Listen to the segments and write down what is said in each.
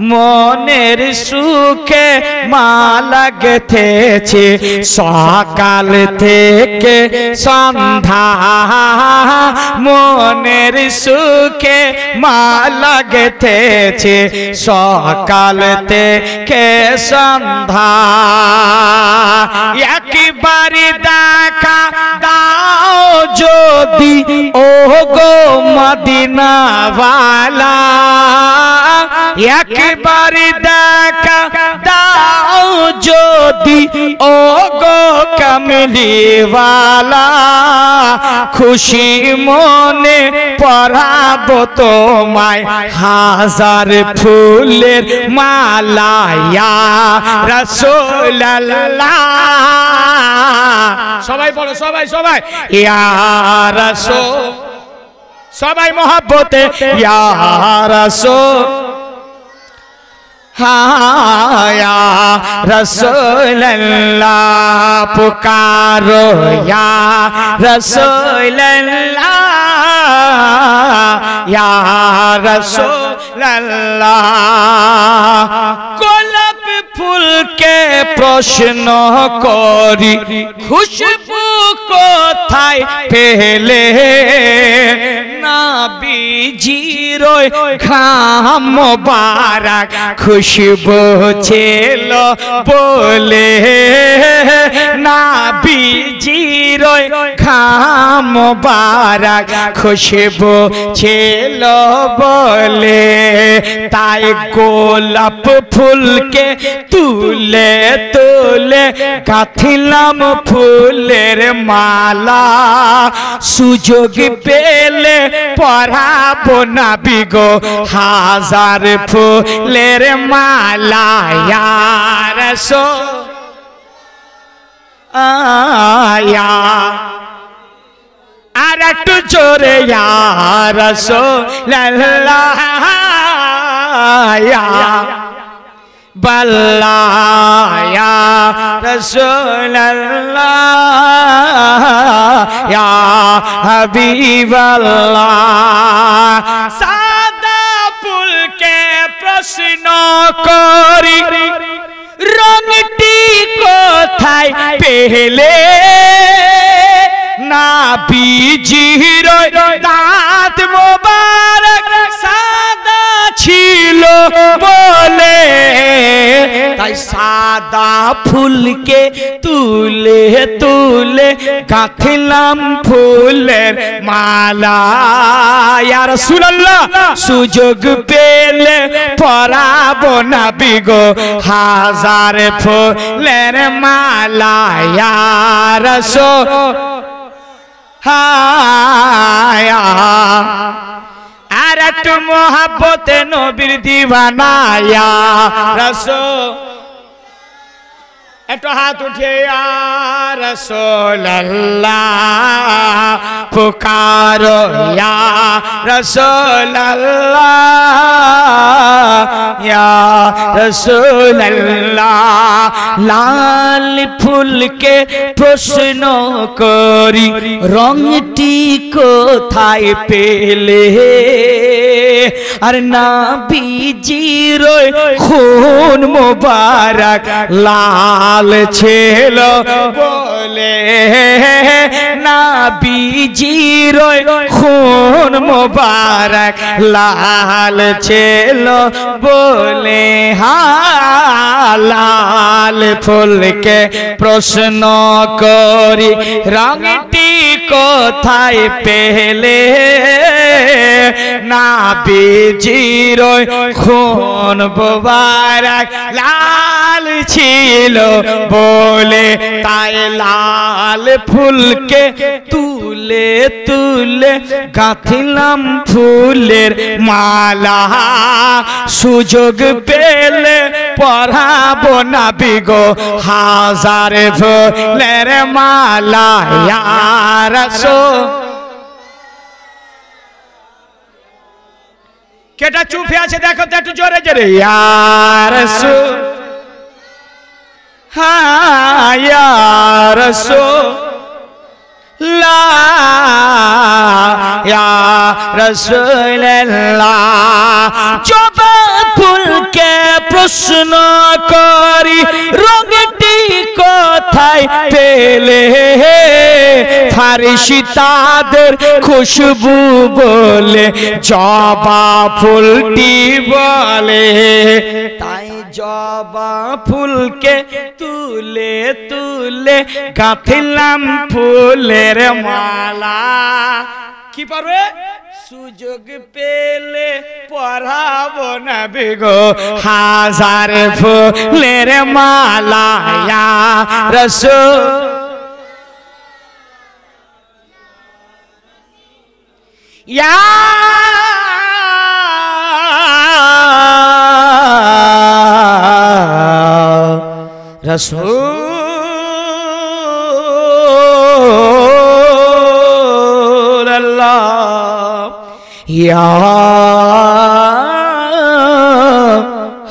মনের সুখে মালা গেথেছে সকাল থেকে সন্ধ্যা মনের সুখে মালা গেথেছে সকাল থেকে সন্ধ্যা একবার দেখা দাও যদি ও গো মদিনা वाला একবার দেখা দাও যদি ও গো কমলি वाला খুশি মনে পরাবো তোমায় হাজার ফুলের মালা ইয়া রাসূলুল্লাহ সবাই বলো সবাই সবাই ইয়া রাসূল সবাই মোহাব্বতে ইয়া রাসূল ইয়া রাসূলুল্লাহ পুকারো ইয়া রাসূলুল্লাহ ইয়া রাসূলুল্লাহ গোলাপ ফুলকে প্রশ্ন করি খুশবু কোথায় পেলে নবীজির ঘাম মোবারক খুশবু ছিল বলে নবীজির ঘাম মোবারক খুশবু ছিল বলে তাই গোলাপ ফুলকে তুলে তুলে গাঁথিলাম ফুলের মালা সুযোগ পেলে পরাবো নবী গো হাজার ফুলের মালা ইয়া রাসূল আয়া আর একটু জোরে ইয়া রাসূলুল্লাহ ইয়া बल्ला या रसूल अल्लाह या हबीब अल्लाह सादा पुल के प्रश्न करी रंगटी कोथाय पेले नबीजिर दाँत मुबारक सादा छिलो बोले ताई सादा फूल के तुले तुले गाँथिलाम फूलेर माला या रसूलुल्लाह सुजोग पेले पराबो नबी गो हाजार फूलेर माला या रसूल हाया आरत मोहब्बत नबीर दीवाना या रसूल एक हाथ उठे या रसूल अल्लाह पुकारो या रसूल अल्लाह या रसूल अल्लाह लाल फूल के प्रश्न करी रंगटी कोथाय पेले और नबीजिर खून मुबारक लाल छिलो बोले नबीजिर खून मुबारक लाल छिलो बोले हाँ लाल फूल के प्रश्न करी रंगटी कोथाय पेले नबीजिर खून मुबारक लाल छिलो बोले ताई लाल फूल के तुले तुले गाँथिलाम फूलेर माला सुजोग पेले पराबो नबी गो हाजार फूलेर माला या रसूल केटा चुप আছে দেখো তো একটু জোরে জোরে ইয়া রাসূল হ্যাঁ ইয়া রাসূল লা ইয়া রাসূলুল্লাহ জবা ফুল কে পেলে ফারিস্তাদের খুশবু বলে জবা ফুলটি বলে তাই জবা ফুলকে তুলে তুলে গাঁথলাম ফুলের মালা কি পারবে সুযোগ পেলে পরাবো নবী গো হাজার ফুলের মালা ইয়া রাসূল ইয়া রাসূলুল্লাহ ইয়া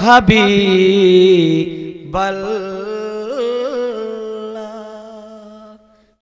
হাবিবাল্লাহ